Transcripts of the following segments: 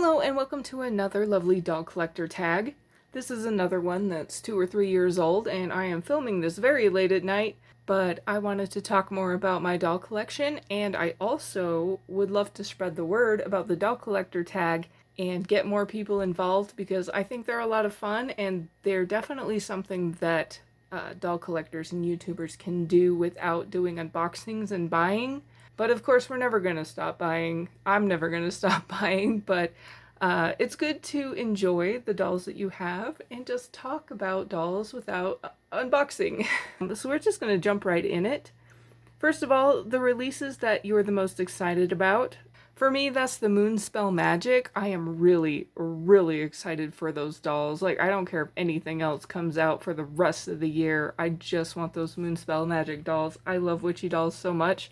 Hello and welcome to another lovely doll collector tag. This is another one that's 2 or 3 years old and I am filming this very late at night, but I wanted to talk more about my doll collection, and I also would love to spread the word about the doll collector tag and get more people involved because I think they're a lot of fun and they're definitely something that doll collectors and YouTubers can do without doing unboxings and buying. But of course, we're never going to stop buying. I'm never going to stop buying, but it's good to enjoy the dolls that you have and just talk about dolls without unboxing. So we're just going to jump right in it. First of all, the releases that you're the most excited about. For me, that's the Moonspell Magic. I am really, really excited for those dolls. Like, I don't care if anything else comes out for the rest of the year. I just want those Moonspell Magic dolls. I love witchy dolls so much.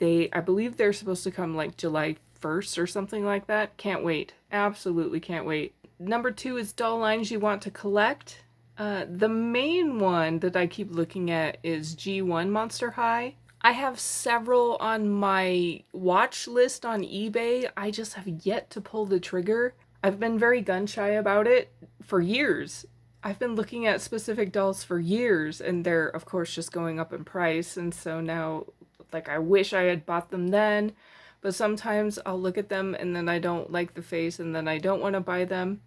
I believe they're supposed to come like July 1st or something like that. Can't wait. Absolutely can't wait. Number 2 is doll lines you want to collect. The main one that I keep looking at is G1 Monster High. I have several on my watch list on eBay. I just have yet to pull the trigger. I've been very gun shy about it for years. I've been looking at specific dolls for years, and they're, of course, just going up in price, and so now, like, I wish I had bought them then, but sometimes I'll look at them and then I don't like the face and then I don't want to buy them.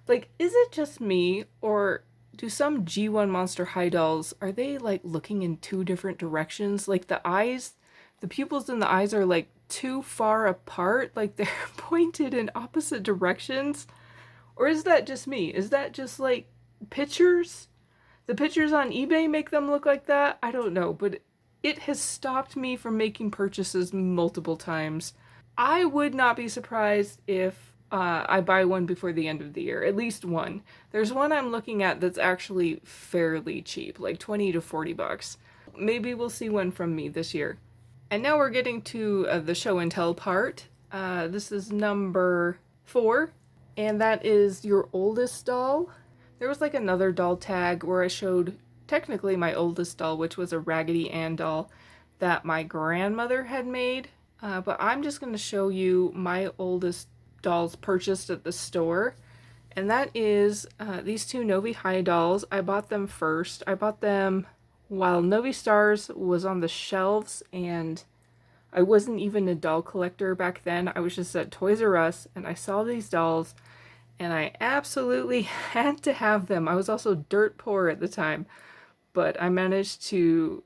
Like, is it just me, or do some G1 Monster High dolls, are they like looking in two different directions? Like the eyes, the pupils in the eyes are like too far apart, like they're pointed in opposite directions? Or is that just me? Is that just like pictures? The pictures on eBay make them look like that? I don't know, but it has stopped me from making purchases multiple times. I would not be surprised if I buy one before the end of the year, at least one. There's one I'm looking at that's actually fairly cheap, like 20 to 40 bucks. Maybe we'll see one from me this year. And now we're getting to the show and tell part. This is number 4, and that is your oldest doll. There was like another doll tag where I showed technically my oldest doll, which was a Raggedy Ann doll that my grandmother had made. But I'm just going to show you my oldest dolls purchased at the store. And that is these two Novi High dolls. I bought them first. I bought them while Novi Stars was on the shelves, and I wasn't even a doll collector back then. I was just at Toys R Us, and I saw these dolls, and I absolutely had to have them. I was also dirt poor at the time, but I managed to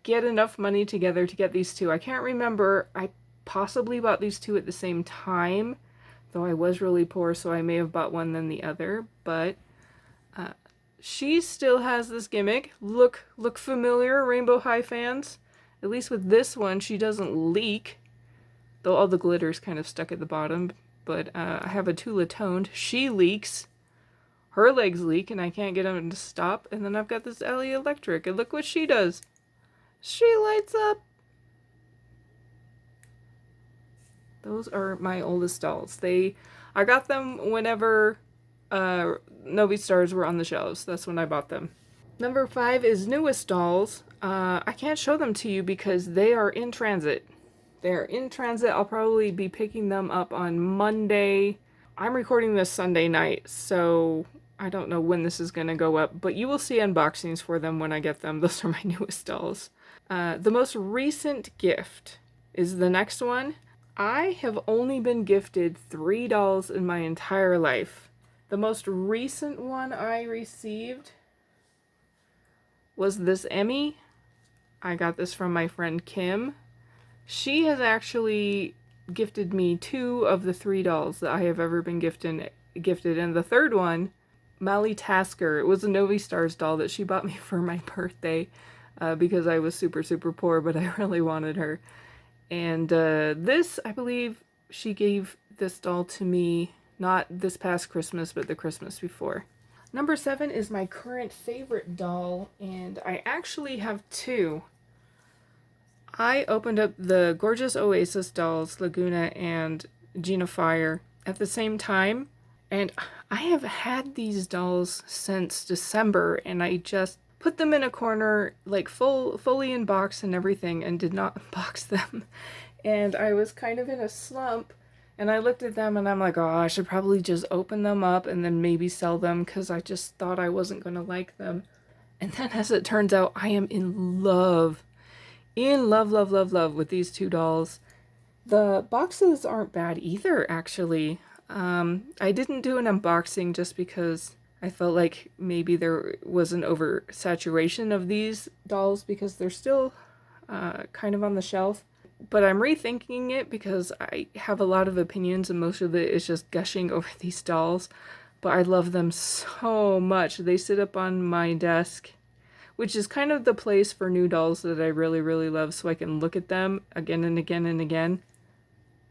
get enough money together to get these two. I can't remember. I possibly bought these two at the same time, though I was really poor, so I may have bought one then the other, but she still has this gimmick. Look familiar, Rainbow High fans? At least with this one, she doesn't leak, though all the glitter's kind of stuck at the bottom, but I have a Tula toned. She leaks. Her legs leak, and I can't get them to stop, and then I've got this Ellie Electric, and look what she does. She lights up. Those are my oldest dolls. I got them whenever Novi Stars were on the shelves. That's when I bought them. Number 5 is newest dolls. I can't show them to you because they are in transit. They're in transit. I'll probably be picking them up on Monday. I'm recording this Sunday night, so I don't know when this is going to go up, but you will see unboxings for them when I get them. Those are my newest dolls. The most recent gift is the next one. I have only been gifted 3 dolls in my entire life. The most recent one I received was this Emmy. I got this from my friend Kim. She has actually gifted me 2 of the 3 dolls that I have ever been gifted, and the third one, Mally Tasker. It was a Novi Stars doll that she bought me for my birthday because I was super, super poor, but I really wanted her. And this, I believe she gave this doll to me not this past Christmas, but the Christmas before. Number 7 is my current favorite doll, and I actually have 2. I opened up the Gorgeous Oasis dolls, Laguna and Gina Fire, at the same time, and I have had these dolls since December, and I just put them in a corner, like fully in box and everything, and did not unbox them. And I was kind of in a slump, And I looked at them and I'm like, oh, I should probably just open them up and then maybe sell them because I just thought I wasn't going to like them. And then as it turns out, I am in love. In love, love, love, love with these two dolls. The boxes aren't bad either, actually. I didn't do an unboxing just because I felt like maybe there was an oversaturation of these dolls because they're still kind of on the shelf. But I'm rethinking it because I have a lot of opinions and most of it is just gushing over these dolls. But I love them so much. They sit up on my desk, which is kind of the place for new dolls that I really, really love so I can look at them again and again and again.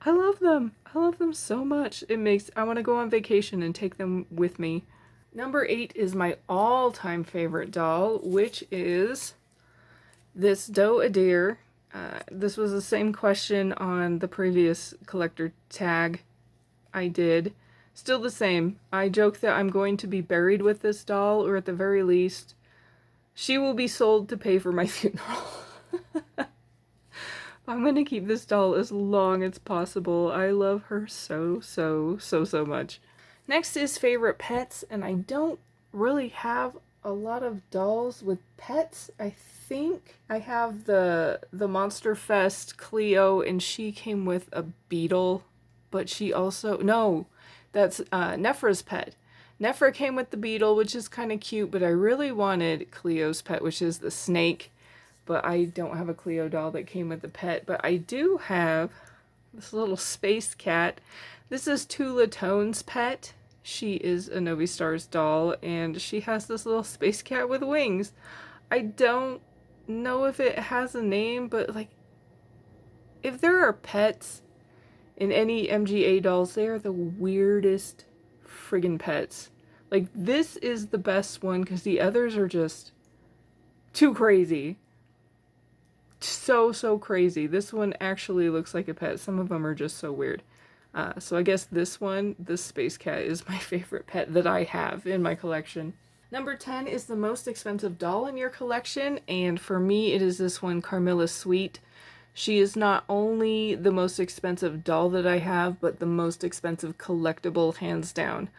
I love them. I love them so much. I want to go on vacation and take them with me. Number 8 is my all-time favorite doll, which is this Doe Adair. This was the same question on the previous collector tag I did. Still the same. I joke that I'm going to be buried with this doll, or at the very least, she will be sold to pay for my funeral. I'm going to keep this doll as long as possible. I love her so, so, so, so much. Next is favorite pets, and I don't really have a lot of dolls with pets. I think I have the Monster Fest Cleo, and she came with a beetle, but she also, no, that's Nefra's pet. Nefra came with the beetle, which is kind of cute, but I really wanted Cleo's pet, which is the snake, but I don't have a Cleo doll that came with the pet, but I do have this little space cat. This is Tula Tone's pet. She is a Novi Stars doll, and she has this little space cat with wings. I don't know if it has a name, but like, if there are pets in any MGA dolls, they are the weirdest friggin' pets. Like, this is the best one because the others are just too crazy. So, so crazy. This one actually looks like a pet. Some of them are just so weird. So I guess this space cat, is my favorite pet that I have in my collection. Number 10 is the most expensive doll in your collection, and for me it is this one, Carmilla Sweet. She is not only the most expensive doll that I have, but the most expensive collectible, hands down.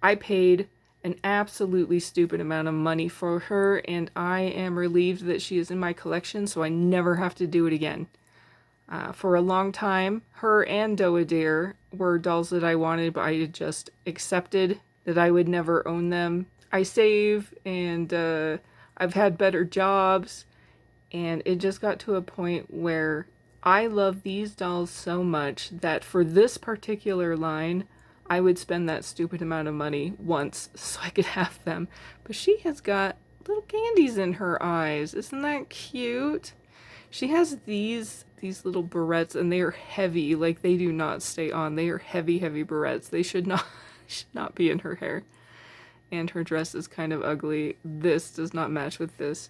I paid an absolutely stupid amount of money for her, and I am relieved that she is in my collection so I never have to do it again. For a long time, her and Doe Adair were dolls that I wanted, but I just accepted that I would never own them. I save, and I've had better jobs, and it just got to a point where I love these dolls so much that for this particular line, I would spend that stupid amount of money once so I could have them. But she has got little candies in her eyes. Isn't that cute? She has these little barrettes, and they are heavy. Like, they do not stay on. They are heavy, heavy barrettes. They should not be in her hair. And her dress is kind of ugly. This does not match with this.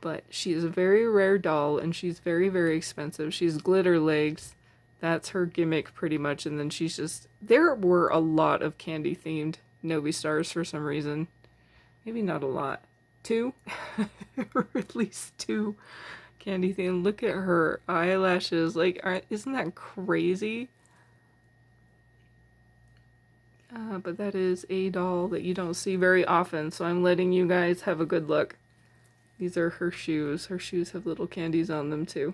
But she is a very rare doll, and she's very, very expensive. She's glitter legs. That's her gimmick pretty much. And then she's just... There were a lot of candy-themed Novi Stars for some reason. Maybe not a lot. 2? Or at least 2 candy themed. Look at her eyelashes. Like, isn't that crazy? But that is a doll that you don't see very often, so I'm letting you guys have a good look. These are her shoes. Her shoes have little candies on them too.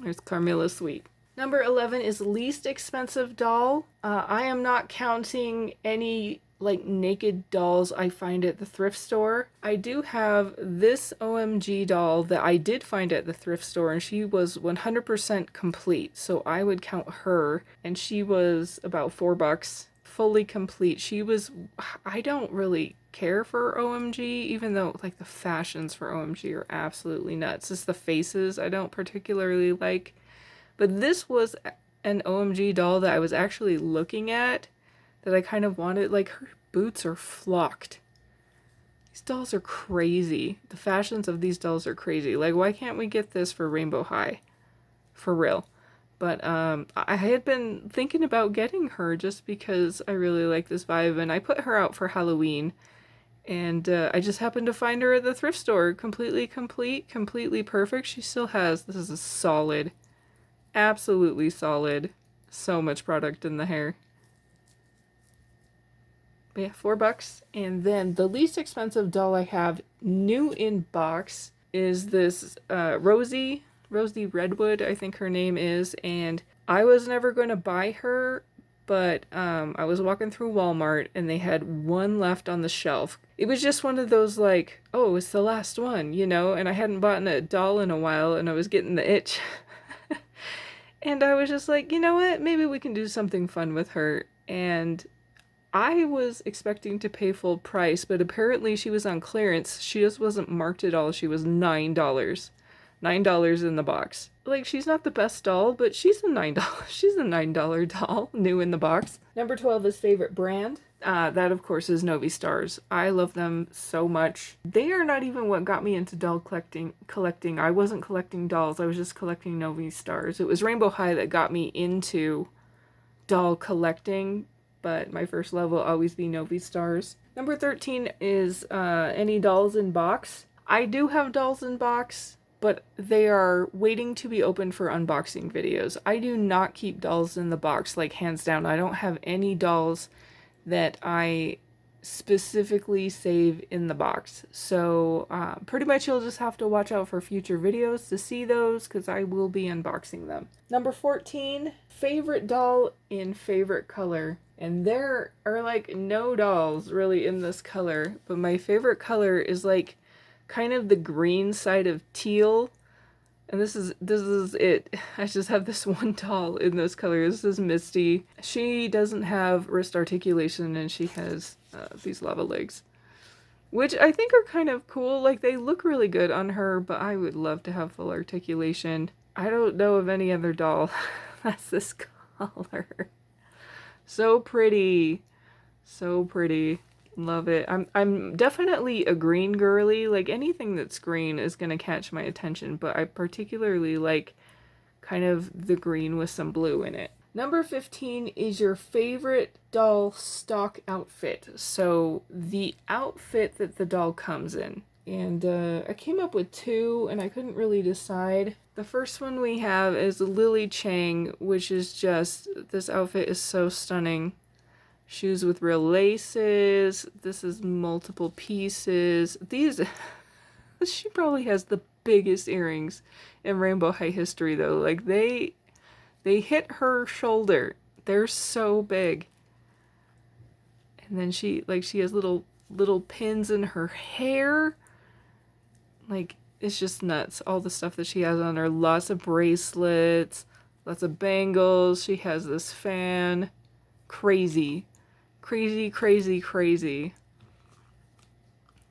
There's Carmilla Sweet. Number 11 is least expensive doll. I am not counting any like naked dolls I find at the thrift store. I do have this OMG doll that I did find at the thrift store, and she was 100% complete, so I would count her, and she was about $4, fully complete. She was... I don't really care for OMG, even though like the fashions for OMG are absolutely nuts. It's the faces I don't particularly like, but this was an OMG doll that I was actually looking at that I kind of wanted. Like, her boots are flocked. These dolls are crazy. The fashions of these dolls are crazy. Like, why can't we get this for Rainbow High? For real. But I had been thinking about getting her just because I really like this vibe, and I put her out for Halloween, and I just happened to find her at the thrift store. Completely complete, completely perfect. She still has... This is a solid, absolutely solid So much product in the hair. But yeah, $4. And then the least expensive doll I have new in box is this Rosie Redwood, I think her name is. And I was never going to buy her, but I was walking through Walmart and they had one left on the shelf. It was just one of those like, oh, it's the last one, you know? And I hadn't bought a doll in a while and I was getting the itch. And I was just like, you know what? Maybe we can do something fun with her. And I was expecting to pay full price, but apparently she was on clearance. She just wasn't marked at all. She was $9. $9 in the box. Like, she's not the best doll, but she's a $9. She's a $9 doll, new in the box. Number 12 is favorite brand. That, of course, is Novi Stars. I love them so much. They are not even what got me into doll collecting. I wasn't collecting dolls. I was just collecting Novi Stars. It was Rainbow High that got me into doll collecting, but my first love will always be Novi Stars. Number 13 is any dolls in box. I do have dolls in box, but they are waiting to be opened for unboxing videos. I do not keep dolls in the box, like hands down. I don't have any dolls that I specifically save in the box. So pretty much you'll just have to watch out for future videos to see those because I will be unboxing them. Number 14, favorite doll in favorite color. And there are like no dolls really in this color, but my favorite color is like kind of the green side of teal. And this is it. I just have this one doll in this color. This is Misty. She doesn't have wrist articulation and she has these lava legs, which I think are kind of cool. Like, they look really good on her, but I would love to have full articulation. I don't know of any other doll that's this color. So pretty. So pretty. Love it. I'm definitely a green girly. Like, anything that's green is going to catch my attention, but I particularly like kind of the green with some blue in it. Number 15 is your favorite doll stock outfit. So the outfit that the doll comes in. And I came up with two and I couldn't really decide. The first one we have is Lily Chang, which is just, this outfit is so stunning. Shoes with real laces. This is multiple pieces. These, she probably has the biggest earrings in Rainbow High history though. Like, they hit her shoulder. They're so big. And then she has little pins in her hair. Like, it's just nuts. All the stuff that she has on her. Lots of bracelets, lots of bangles. She has this fan. Crazy. Crazy, crazy, crazy.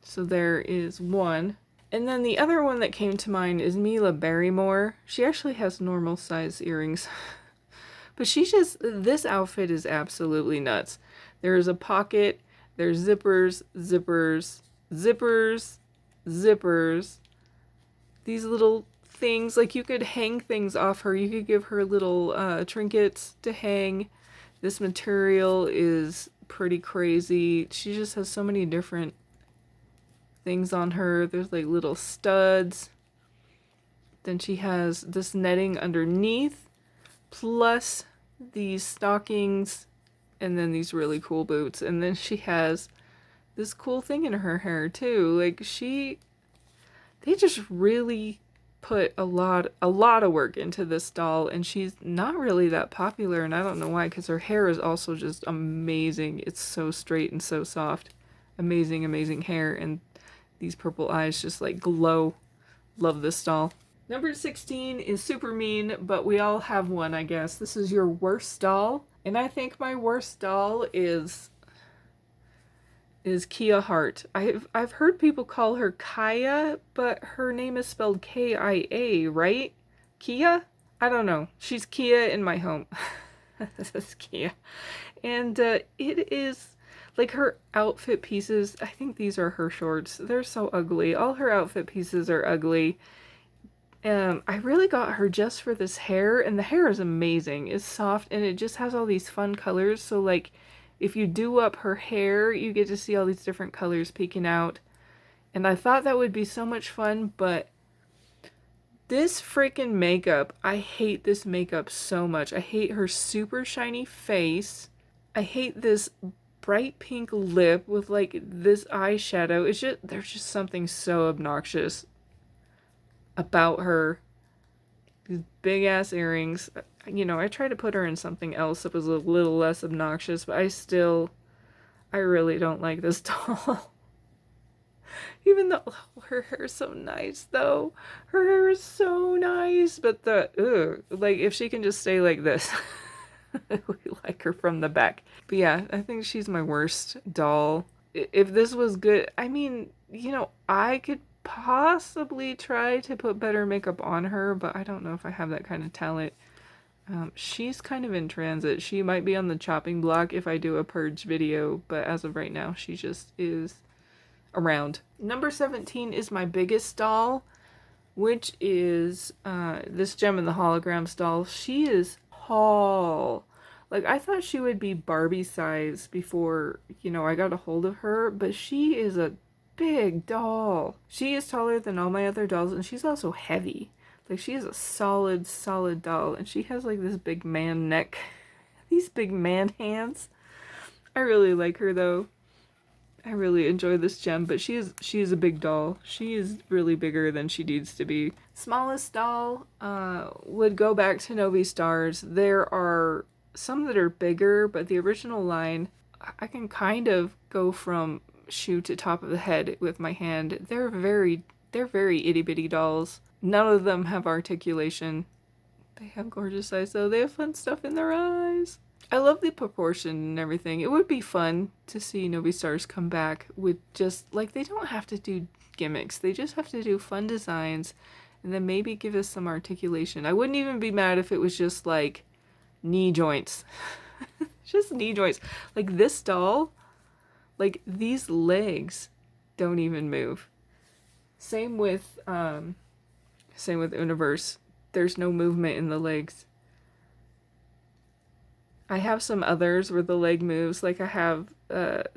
So there is one. And then the other one that came to mind is Mila Barrymore. She actually has normal size earrings. But this outfit is absolutely nuts. There's a pocket, there's zippers, zippers, zippers, zippers. These little things, like, you could hang things off her. You could give her little trinkets to hang. This material is pretty crazy. She just has so many different things on her. There's like little studs. Then she has this netting underneath, plus these stockings, and then these really cool boots. And then she has this cool thing in her hair too. Like, they just really put a lot of work into this doll, and she's not really that popular, and I don't know why, because her hair is also just amazing. It's so straight and so soft. Amazing, amazing hair, and these purple eyes just like glow. Love this doll. Number 16 is super mean, but we all have one, I guess. This is your worst doll, and I think my worst doll is Kia Hart. I've heard people call her Kaya, but her name is spelled Kia, right? Kia? I don't know. She's Kia in my home. This is Kia. And it is, like, her outfit pieces, I think these are her shorts. They're so ugly. All her outfit pieces are ugly. I really got her just for this hair, and the hair is amazing. It's soft, and it just has all these fun colors, so, like, if you do up her hair, you get to see all these different colors peeking out. And I thought that would be so much fun, but This freaking makeup, I hate this makeup so much. I hate her super shiny face. I hate this bright pink lip with like this eyeshadow. It's just, there's just something so obnoxious about her. These big ass earrings. You know, I tried to put her in something else that was a little less obnoxious, but I really don't like this doll. Even though her hair is so nice, though. Her hair is so nice, but like if she can just stay like this. We like her from the back. But yeah, I think she's my worst doll. If this was good, I mean, you know, I could possibly try to put better makeup on her, but I don't know if I have that kind of talent. She's kind of in transit. She might be on the chopping block if I do a purge video, but as of right now, she just is around. Number 17 is my biggest doll, which is this Gem and the Holograms doll. She is tall. Like, I thought she would be Barbie size before, you know, I got a hold of her, but she is a big doll. She is taller than all my other dolls, and she's also heavy. Like, she is a solid, solid doll, and she has, like, this big man neck. These big man hands. I really like her, though. I really enjoy this gem, but she is a big doll. She is really bigger than she needs to be. Smallest doll would go back to Novi Stars. There are some that are bigger, but the original line, I can kind of go from shoe to top of the head with my hand. They're very itty bitty dolls. None of them have articulation. They have gorgeous eyes though. They have fun stuff in their eyes. I love the proportion and everything. It would be fun to see Novi Stars come back with just, like, they don't have to do gimmicks. They just have to do fun designs and then maybe give us some articulation. I wouldn't even be mad if it was just, like, knee joints. Just knee joints. Like, this doll, like, these legs don't even move. Same with Universe. There's no movement in the legs. I have some others where the leg moves. Like I have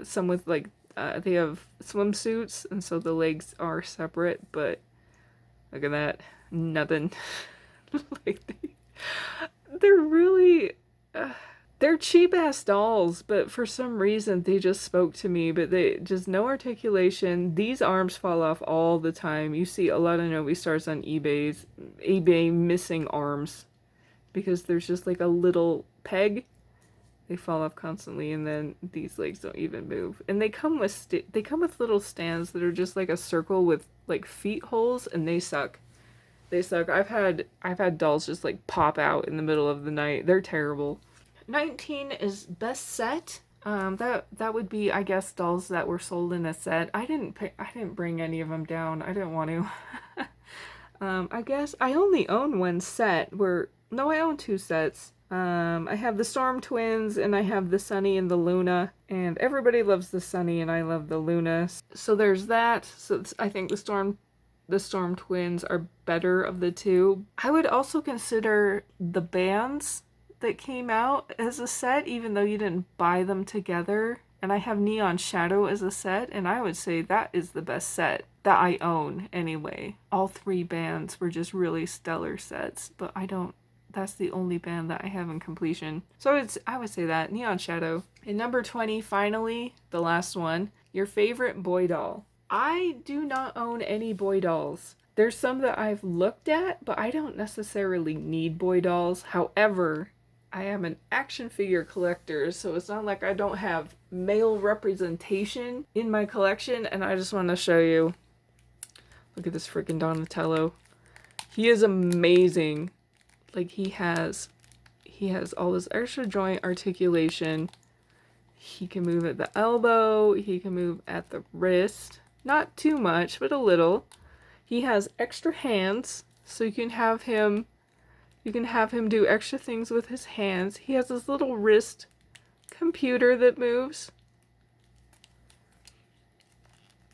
some with like they have swimsuits and so the legs are separate, but look at that. Nothing. Like they're really they're cheap ass dolls, but for some reason they just spoke to me, but they just no articulation. These arms fall off all the time. You see a lot of Novi Stars on eBay missing arms because there's just like a little peg. They fall off constantly, and then these legs don't even move. And they come with little stands that are just like a circle with like feet holes, and they suck. They suck. I've had dolls just like pop out in the middle of the night. They're terrible. 19 is best set. That would be, I guess, dolls that were sold in a set. I didn't bring any of them down. I didn't want to. I guess I only own one set. I own two sets. I have the Storm Twins and I have the Sunny and the Luna, and everybody loves the Sunny and I love the Luna. So there's that. So I think the Storm Twins are better of the two. I would also consider the bands that came out as a set, even though you didn't buy them together. And I have Neon Shadow as a set, and I would say that is the best set that I own anyway. All three bands were just really stellar sets, but that's the only band that I have in completion. So I would say that, Neon Shadow. And number 20, finally, the last one, your favorite boy doll. I do not own any boy dolls. There's some that I've looked at, but I don't necessarily need boy dolls. However, I am an action figure collector, so it's not like I don't have male representation in my collection, and I just want to show you. Look at this freaking Donatello. He is amazing. Like, he has all this extra joint articulation. He can move at the elbow, he can move at the wrist. Not too much, but a little. He has extra hands, so you can have him do extra things with his hands. He has this little wrist computer that moves.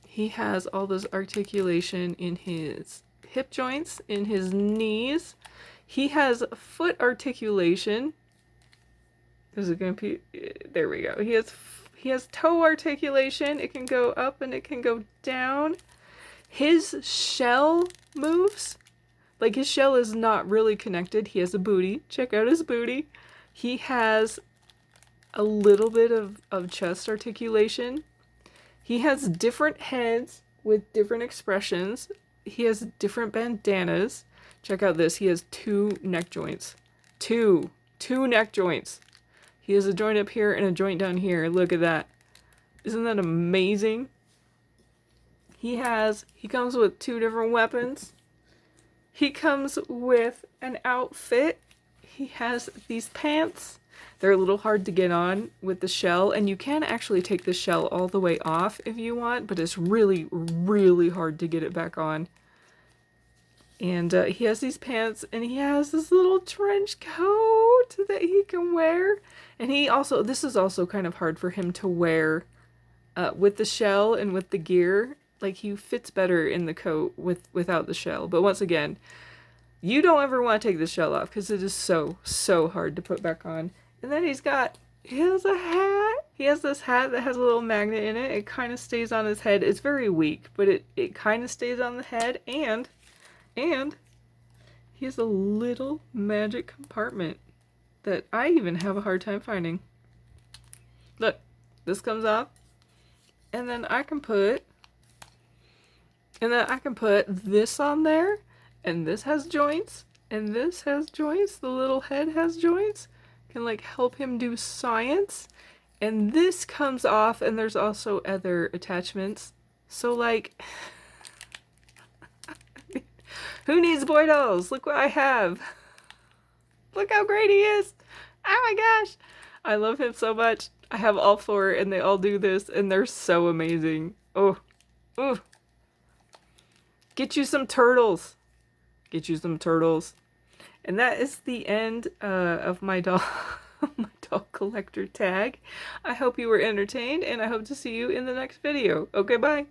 He has all this articulation in his hip joints, in his knees. He has foot articulation. Is it going to be? There we go. He has toe articulation. It can go up and it can go down. His shell moves. Like, his shell is not really connected. He has a booty. Check out his booty. He has a little bit of chest articulation. He has different heads with different expressions. He has different bandanas. Check out this. He has 2 neck joints. Two neck joints. He has a joint up here and a joint down here. Look at that. Isn't that amazing? He comes with 2 different weapons. He comes with an outfit. He has these pants. They're a little hard to get on with the shell, and you can actually take the shell all the way off if you want, but it's really, really hard to get it back on. And he has these pants, and he has this little trench coat that he can wear. And this is also kind of hard for him to wear with the shell and with the gear. Like, he fits better in the coat without the shell. But once again, you don't ever want to take the shell off because it is so, so hard to put back on. And then he has a hat. He has this hat that has a little magnet in it. It kind of stays on his head. It's very weak, but it kind of stays on the head. And he has a little magic compartment that I even have a hard time finding. Look, this comes off. And then I can put this on there. And this has joints. And this has joints. The little head has joints. Can like help him do science. And this comes off, and there's also other attachments. So like, who needs boy dolls? Look what I have. Look how great he is. Oh my gosh. I love him so much. I have all 4 and they all do this and they're so amazing. Oh. Get you some turtles. Get you some turtles. And that is the end of my doll collector tag. I hope you were entertained, and I hope to see you in the next video. Okay, bye.